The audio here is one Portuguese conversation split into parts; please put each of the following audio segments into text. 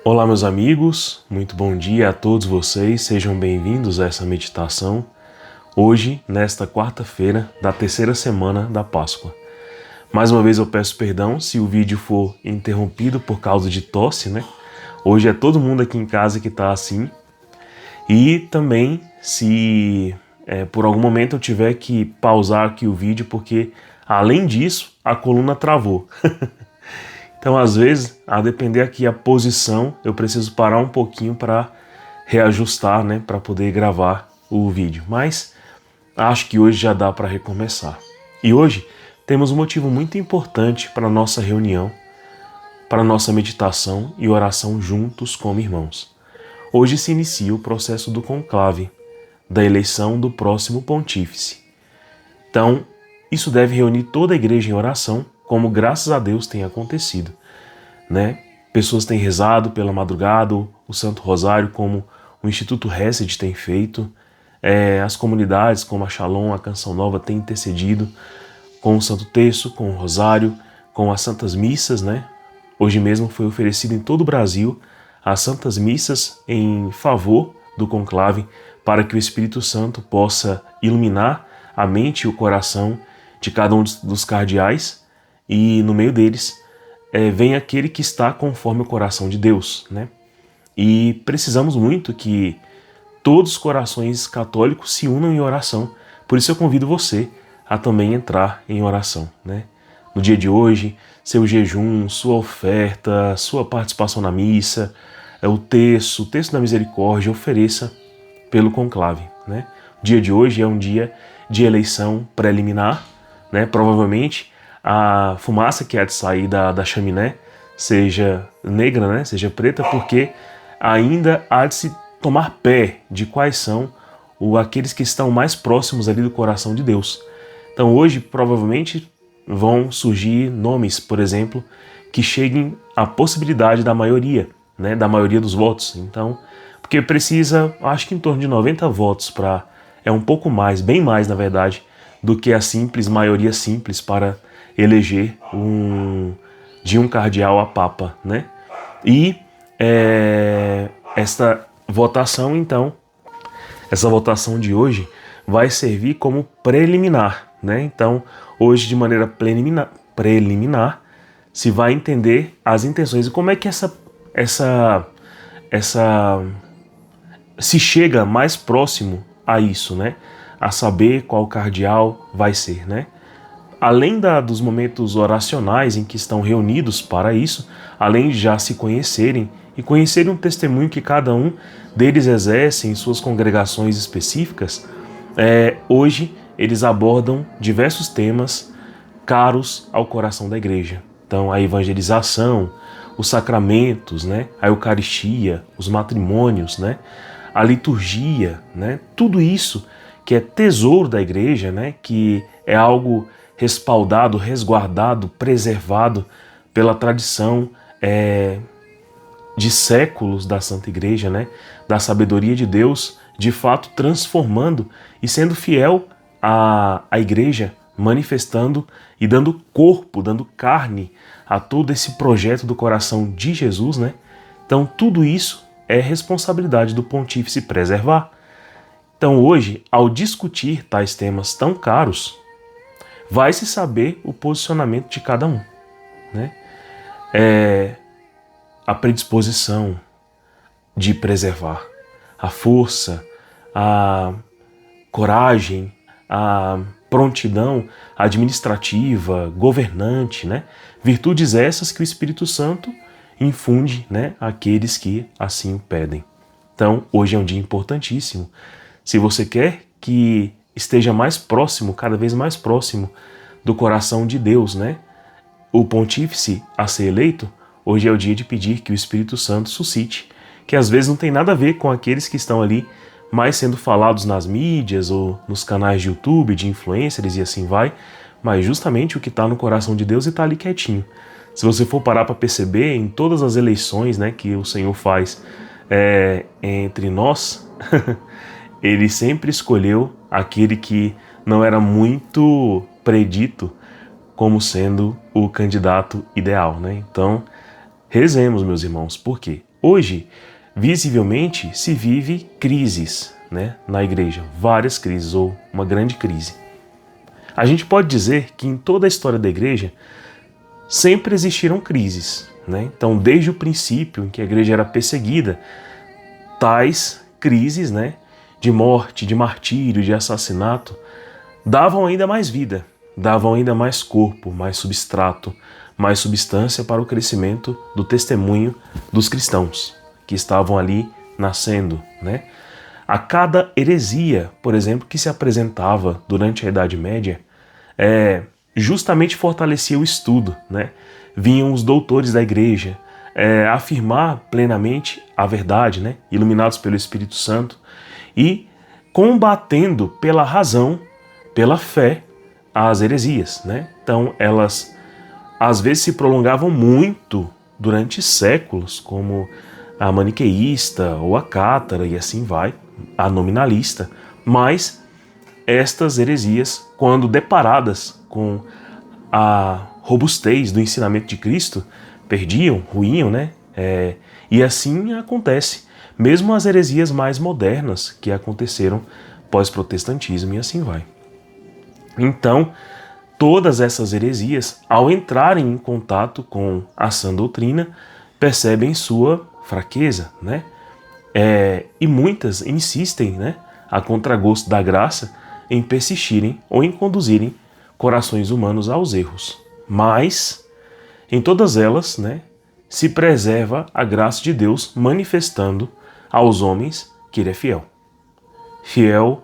Olá, meus amigos, muito bom dia a todos vocês, sejam bem-vindos a essa meditação. Hoje, nesta quarta-feira da terceira semana da Páscoa. Mais uma vez eu peço perdão se o vídeo for interrompido por causa de tosse, né? Hoje é todo mundo aqui em casa que tá assim. E também se por algum momento eu tiver que pausar aqui o vídeo, porque além disso, a coluna travou. Então, às vezes, a depender aqui a posição, eu preciso parar um pouquinho para reajustar, né, para poder gravar o vídeo. Mas acho que hoje já dá para recomeçar. E hoje temos um motivo muito importante para a nossa reunião, para a nossa meditação e oração juntos como irmãos. Hoje se inicia o processo do conclave, da eleição do próximo pontífice. Então, isso deve reunir toda a igreja em oração, como graças a Deus tem acontecido, né? Pessoas têm rezado pela madrugada, o Santo Rosário, como o Instituto Hesed tem feito, as comunidades como a Shalom, a Canção Nova, têm intercedido com o Santo Terço, com o Rosário, com as Santas Missas, né? Hoje mesmo foi oferecido em todo o Brasil as Santas Missas em favor do conclave, para que o Espírito Santo possa iluminar a mente e o coração de cada um dos cardeais, e no meio deles vem aquele que está conforme o coração de Deus, né? E precisamos muito que todos os corações católicos se unam em oração. Por isso eu convido você a também entrar em oração, né? No dia de hoje, seu jejum, sua oferta, sua participação na missa, o texto da misericórdia, ofereça pelo conclave, né? O dia de hoje é um dia de eleição preliminar, né? Provavelmente a fumaça que há de sair da chaminé seja negra, né? Seja preta, porque ainda há de se tomar pé de quais são aqueles que estão mais próximos ali do coração de Deus. Então hoje provavelmente vão surgir nomes, por exemplo, que cheguem à possibilidade da maioria, né? Da maioria dos votos. Então, porque precisa, acho que em torno de 90 votos para, um pouco mais, bem mais na verdade, do que a simples maioria simples para eleger de um cardeal a papa, né? E esta votação, então, essa votação de hoje vai servir como preliminar, né? Então, hoje de maneira preliminar se vai entender as intenções e como é que essa se chega mais próximo a isso, né? A saber qual cardeal vai ser, né? Além dos momentos oracionais em que estão reunidos para isso, além de já se conhecerem e conhecerem um testemunho que cada um deles exerce em suas congregações específicas, hoje eles abordam diversos temas caros ao coração da igreja. Então, a evangelização, os sacramentos, né? A Eucaristia, os matrimônios, né? A liturgia, né? Tudo isso que é tesouro da igreja, né? Que é algo respaldado, resguardado, preservado pela tradição de séculos da Santa Igreja, né? Da sabedoria de Deus, de fato transformando e sendo fiel à igreja, manifestando e dando corpo, dando carne a todo esse projeto do coração de Jesus, né? Então tudo isso é responsabilidade do pontífice preservar. Então hoje, ao discutir tais temas tão caros, vai se saber o posicionamento de cada um, né? A predisposição de preservar, a força, a coragem, a prontidão administrativa, governante, né? Virtudes essas que o Espírito Santo infunde, né, àqueles que assim o pedem. Então, hoje é um dia importantíssimo. Se você quer que esteja mais próximo, cada vez mais próximo do coração de Deus, né, o pontífice a ser eleito, hoje é o dia de pedir que o Espírito Santo suscite, que às vezes não tem nada a ver com aqueles que estão ali mais sendo falados nas mídias ou nos canais de YouTube, de influencers e assim vai, mas justamente o que está no coração de Deus está ali quietinho. Se você for parar para perceber, em todas as eleições, né, que o Senhor faz entre nós, ele sempre escolheu aquele que não era muito predito como sendo o candidato ideal, né? Então, rezemos, meus irmãos. Por quê? hoje, visivelmente, se vive crises, né, na igreja, várias crises ou uma grande crise. A gente pode dizer que em toda a história da igreja sempre existiram crises, né? Então, desde o princípio em que a igreja era perseguida, tais crises, né, de morte, de martírio, de assassinato, davam ainda mais vida, davam ainda mais corpo, mais substrato, mais substância para o crescimento do testemunho dos cristãos que estavam ali nascendo, né? A cada heresia, por exemplo, que se apresentava durante a Idade Média, justamente fortalecia o estudo, né? Vinham os doutores da igreja afirmar plenamente a verdade, né? Iluminados pelo Espírito Santo e combatendo pela razão, pela fé, as heresias, né? Então elas às vezes se prolongavam muito durante séculos, como a maniqueísta ou a cátara e assim vai, a nominalista, mas estas heresias, quando deparadas com a robustez do ensinamento de Cristo, perdiam, ruíam, né? E assim acontece, mesmo as heresias mais modernas que aconteceram pós-protestantismo e assim vai. Então, todas essas heresias, ao entrarem em contato com a sã doutrina, percebem sua fraqueza, né? E muitas insistem, né, a contragosto da graça, em persistirem ou em conduzirem corações humanos aos erros. Mas, em todas elas, né, se preserva a graça de Deus manifestando aos homens que Ele é fiel. Fiel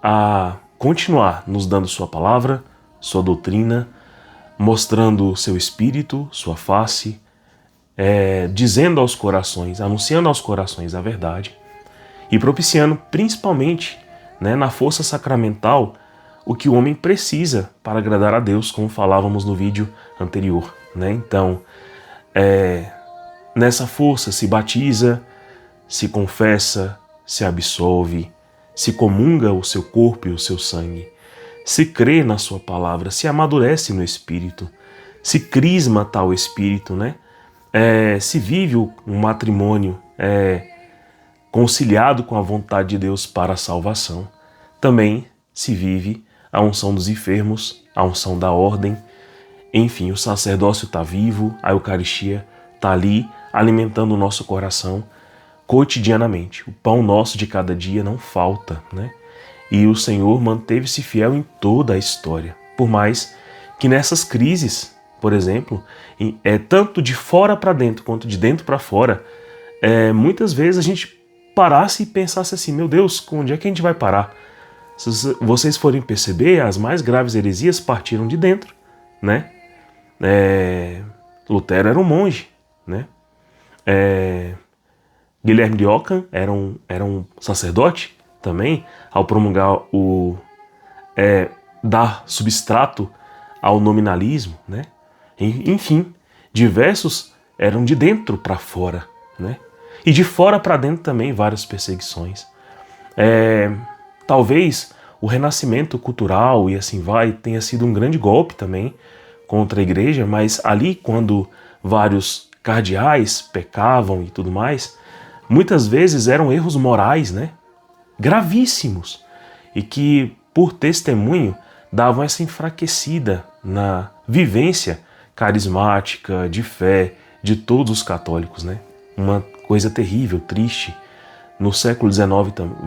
a continuar nos dando sua palavra, sua doutrina, mostrando seu espírito, sua face, dizendo aos corações, anunciando aos corações a verdade e propiciando principalmente, né, na força sacramental o que o homem precisa para agradar a Deus, como falávamos no vídeo anterior, né? Então, nessa força se batiza, se confessa, se absolve, se comunga o seu corpo e o seu sangue, se crê na sua palavra, se amadurece no Espírito, se crisma tal Espírito, né? Se vive um matrimônio conciliado com a vontade de Deus para a salvação. Também se vive a unção dos enfermos, a unção da ordem. Enfim, o sacerdócio está vivo, a Eucaristia está ali alimentando o nosso coração cotidianamente. O pão nosso de cada dia não falta, né? E o Senhor manteve-se fiel em toda a história. Por mais que nessas crises, por exemplo, tanto de fora para dentro quanto de dentro para fora, muitas vezes a gente parasse e pensasse assim, meu Deus, onde é que a gente vai parar? Se vocês forem perceber, as mais graves heresias partiram de dentro, né? Lutero era um monge, né? Guilherme de Ockham era um sacerdote também, ao promulgar dar substrato ao nominalismo, né? Enfim, diversos eram de dentro para fora, né? E de fora para dentro também várias perseguições. Talvez o renascimento cultural e assim vai tenha sido um grande golpe também contra a igreja, mas ali quando vários cardeais pecavam e tudo mais, muitas vezes eram erros morais, né? Gravíssimos, e que por testemunho davam essa enfraquecida na vivência carismática, de fé de todos os católicos, né? Uma coisa terrível, triste. No século XIX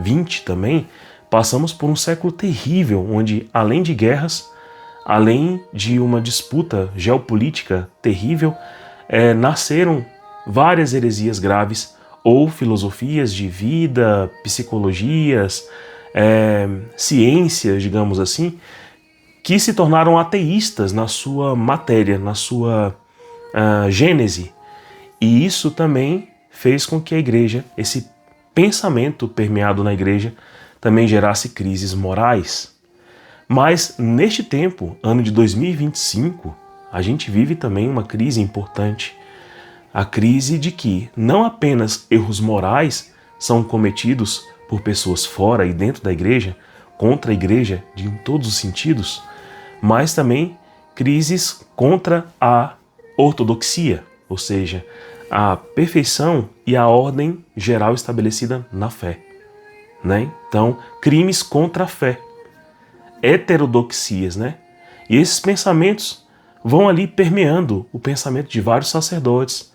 e XX também, passamos por um século terrível, onde além de guerras, além de uma disputa geopolítica terrível, nasceram várias heresias graves ou filosofias de vida, psicologias, ciências, digamos assim, que se tornaram ateístas na sua matéria, na sua gênese. E isso também fez com que a igreja, esse pensamento permeado na igreja, também gerasse crises morais. Mas neste tempo, ano de 2025, a gente vive também uma crise importante. A crise de que não apenas erros morais são cometidos por pessoas fora e dentro da igreja, contra a igreja em todos os sentidos, mas também crises contra a ortodoxia, ou seja, a perfeição e a ordem geral estabelecida na fé, né? Então, crimes contra a fé, heterodoxias, né? E esses pensamentos vão ali permeando o pensamento de vários sacerdotes,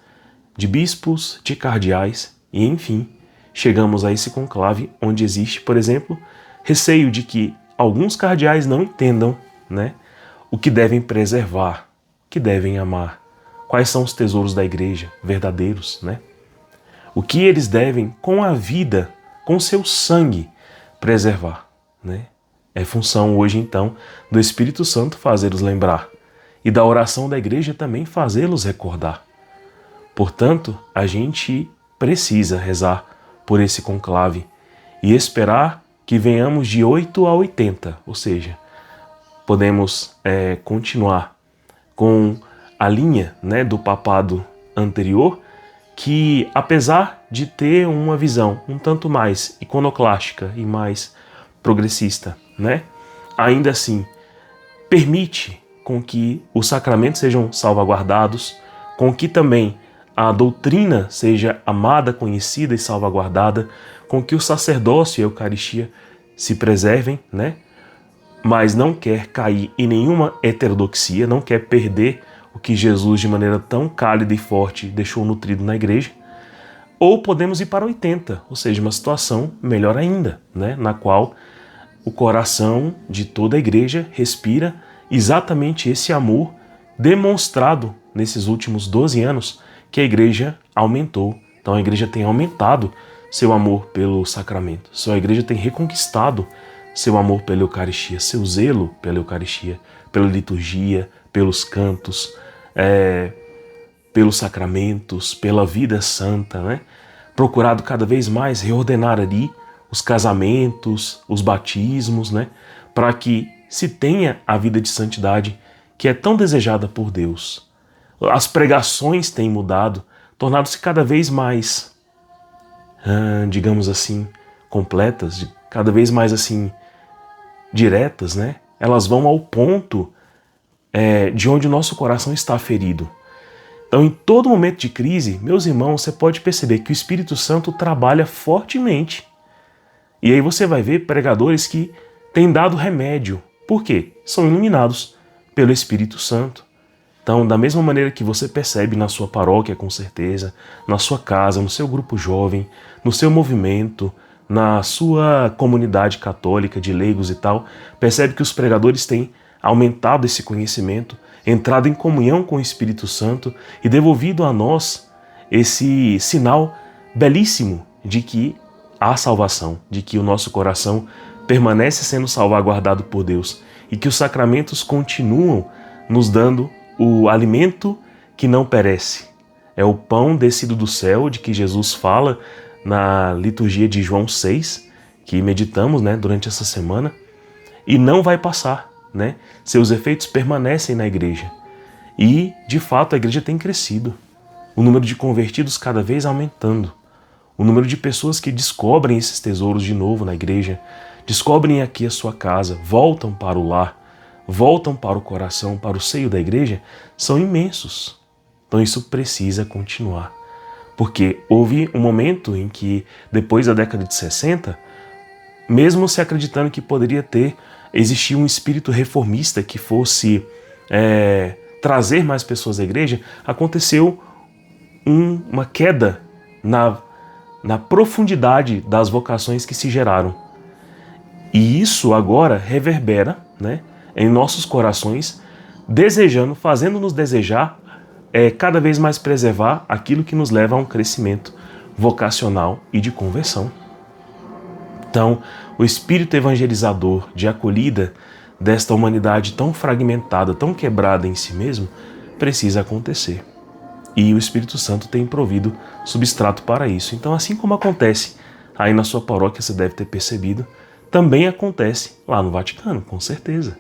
de bispos, de cardeais, e enfim, chegamos a esse conclave onde existe, por exemplo, receio de que alguns cardeais não entendam, né, o que devem preservar, o que devem amar, quais são os tesouros da igreja verdadeiros, né? O que eles devem, com a vida, com seu sangue, preservar, né? É função hoje, então, do Espírito Santo fazê-los lembrar e da oração da igreja também fazê-los recordar. Portanto, a gente precisa rezar por esse conclave e esperar que venhamos de 8 a 80, ou seja, podemos continuar com a linha, né, do papado anterior, que apesar de ter uma visão um tanto mais iconoclástica e mais progressista, né, ainda assim permite com que os sacramentos sejam salvaguardados, com que também a doutrina seja amada, conhecida e salvaguardada, com que o sacerdócio e a Eucaristia se preservem, né? Mas não quer cair em nenhuma heterodoxia, não quer perder o que Jesus, de maneira tão cálida e forte, deixou nutrido na igreja. Ou podemos ir para 80, ou seja, uma situação melhor ainda, né? Na qual o coração de toda a igreja respira exatamente esse amor demonstrado nesses últimos 12 anos que a igreja aumentou. Então a igreja tem aumentado seu amor pelo sacramento. A igreja tem reconquistado seu amor pela Eucaristia, seu zelo pela Eucaristia, pela liturgia, pelos cantos, pelos sacramentos, pela vida santa, né? Procurado cada vez mais reordenar ali os casamentos, os batismos, né? Para que se tenha a vida de santidade que é tão desejada por Deus. As pregações têm mudado, tornado-se cada vez mais, digamos assim, completas, cada vez mais assim, diretas, né? Elas vão ao ponto de onde o nosso coração está ferido. Então, em todo momento de crise, meus irmãos, você pode perceber que o Espírito Santo trabalha fortemente. E aí você vai ver pregadores que têm dado remédio. Por quê? São iluminados pelo Espírito Santo. Então, da mesma maneira que você percebe na sua paróquia, com certeza, na sua casa, no seu grupo jovem, no seu movimento, na sua comunidade católica de leigos e tal, percebe que os pregadores têm aumentado esse conhecimento, entrado em comunhão com o Espírito Santo e devolvido a nós esse sinal belíssimo de que há salvação, de que o nosso coração permanece sendo salvaguardado por Deus e que os sacramentos continuam nos dando o alimento que não perece. É o pão descido do céu de que Jesus fala na liturgia de João 6, que meditamos, né, durante essa semana, e não vai passar, né? Seus efeitos permanecem na igreja. E, de fato, a igreja tem crescido. O número de convertidos cada vez aumentando. O número de pessoas que descobrem esses tesouros de novo na igreja, descobrem aqui a sua casa, voltam para o lar, voltam para o coração, para o seio da igreja, são imensos. Então isso precisa continuar. Porque houve um momento em que, depois da década de 60, mesmo se acreditando que poderia existir um espírito reformista que fosse trazer mais pessoas à igreja, aconteceu uma queda na profundidade das vocações que se geraram. E isso agora reverbera, né, em nossos corações, fazendo-nos desejar cada vez mais preservar aquilo que nos leva a um crescimento vocacional e de conversão. Então, o espírito evangelizador de acolhida desta humanidade tão fragmentada, tão quebrada em si mesmo, precisa acontecer. E o Espírito Santo tem provido substrato para isso. Então, assim como acontece aí na sua paróquia, você deve ter percebido, também acontece lá no Vaticano, com certeza.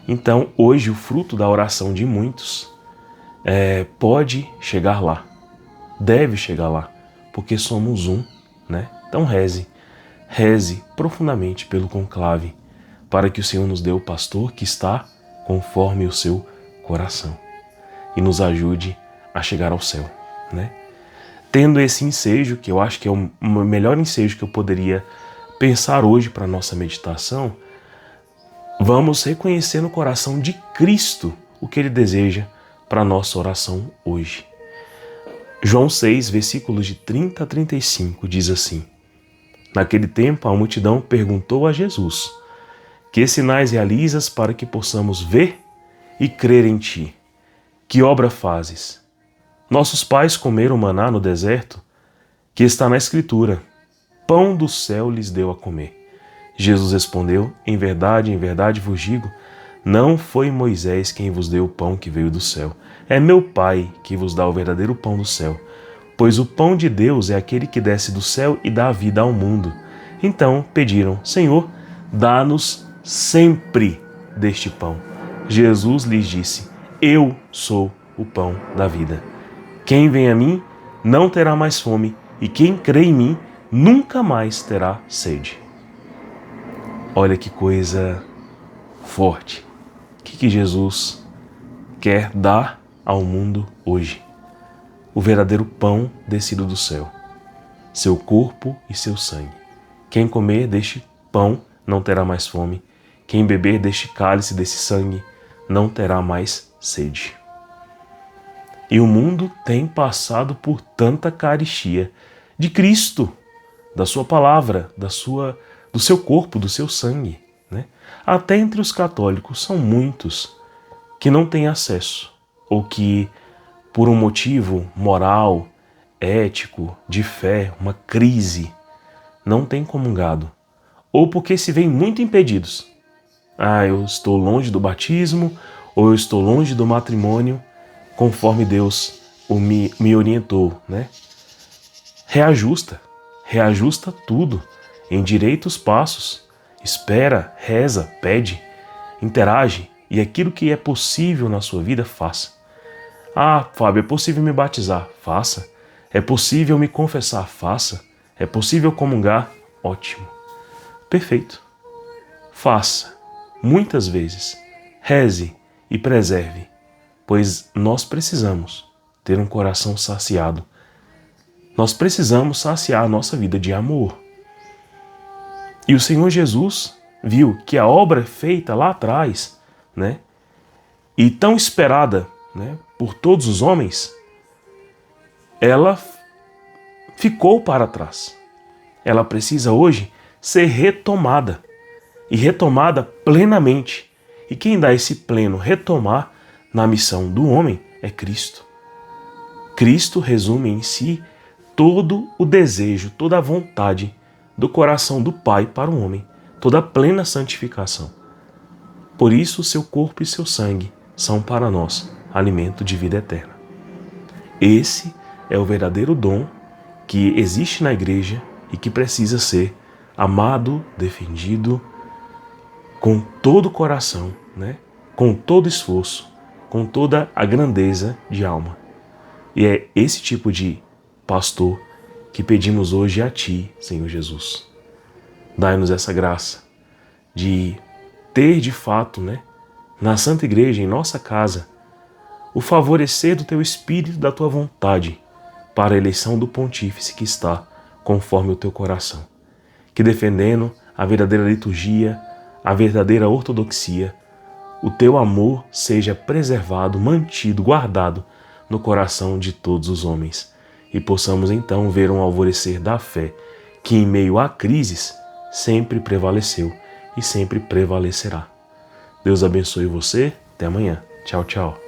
Então, hoje, o fruto da oração de muitos pode chegar lá, deve chegar lá, porque somos um, né? Então, reze profundamente pelo conclave, para que o Senhor nos dê o pastor que está conforme o seu coração e nos ajude a chegar ao céu, né? tendo esse ensejo, que eu acho que é o melhor ensejo que eu poderia pensar hoje para a nossa meditação, vamos reconhecer no coração de Cristo o que Ele deseja para a nossa oração hoje. João 6, versículos de 30 a 35, diz assim: Naquele tempo a multidão perguntou a Jesus: Que sinais realizas para que possamos ver e crer em Ti? Que obra fazes? Nossos pais comeram maná no deserto, que está na Escritura: Pão do céu lhes deu a comer. Jesus respondeu: em verdade vos digo, não foi Moisés quem vos deu o pão que veio do céu. É meu Pai que vos dá o verdadeiro pão do céu. Pois o pão de Deus é aquele que desce do céu e dá vida ao mundo. Então pediram: Senhor, dá-nos sempre deste pão. Jesus lhes disse: Eu sou o pão da vida. Quem vem a mim não terá mais fome, e quem crê em mim nunca mais terá sede. Olha que coisa forte. O que Jesus quer dar ao mundo hoje? O verdadeiro pão descido do céu, seu corpo e seu sangue. Quem comer deste pão não terá mais fome. Quem beber deste cálice, desse sangue, não terá mais sede. E o mundo tem passado por tanta carestia de Cristo, da sua palavra, do seu corpo, do seu sangue, né? Até entre os católicos são muitos que não têm acesso, ou que, por um motivo moral, ético, de fé, uma crise, não têm comungado, ou porque se veem muito impedidos. Eu estou longe do batismo, ou eu estou longe do matrimônio, conforme Deus me orientou, né? Reajusta tudo, endireita os passos, espera, reza, pede, interage, e aquilo que é possível na sua vida, faça. Fábio, é possível me batizar? Faça. É possível me confessar? Faça. É possível comungar? Ótimo. Perfeito. Faça. Muitas vezes. Reze e preserve, pois nós precisamos ter um coração saciado. Nós precisamos saciar a nossa vida de amor. E o Senhor Jesus viu que a obra feita lá atrás, né, e tão esperada, né, por todos os homens, ela ficou para trás. Ela precisa hoje ser retomada, e retomada plenamente. E quem dá esse pleno retomar na missão do homem é Cristo. Cristo resume em si todo o desejo, toda a vontade do coração do Pai para o homem, toda a plena santificação. Por isso, seu corpo e seu sangue são para nós alimento de vida eterna. Esse é o verdadeiro dom que existe na igreja e que precisa ser amado, defendido com todo o coração, né? Com todo esforço, com toda a grandeza de alma. E é esse tipo de pastor que pedimos hoje a Ti, Senhor Jesus. Dai-nos essa graça de ter de fato, né, na Santa Igreja, em nossa casa, o favorecer do Teu Espírito e da Tua vontade para a eleição do pontífice que está conforme o Teu coração. Que defendendo a verdadeira liturgia, a verdadeira ortodoxia, o Teu amor seja preservado, mantido, guardado no coração de todos os homens, e possamos então ver um alvorecer da fé que em meio a crises sempre prevaleceu e sempre prevalecerá. Deus abençoe você. Até amanhã. Tchau, tchau.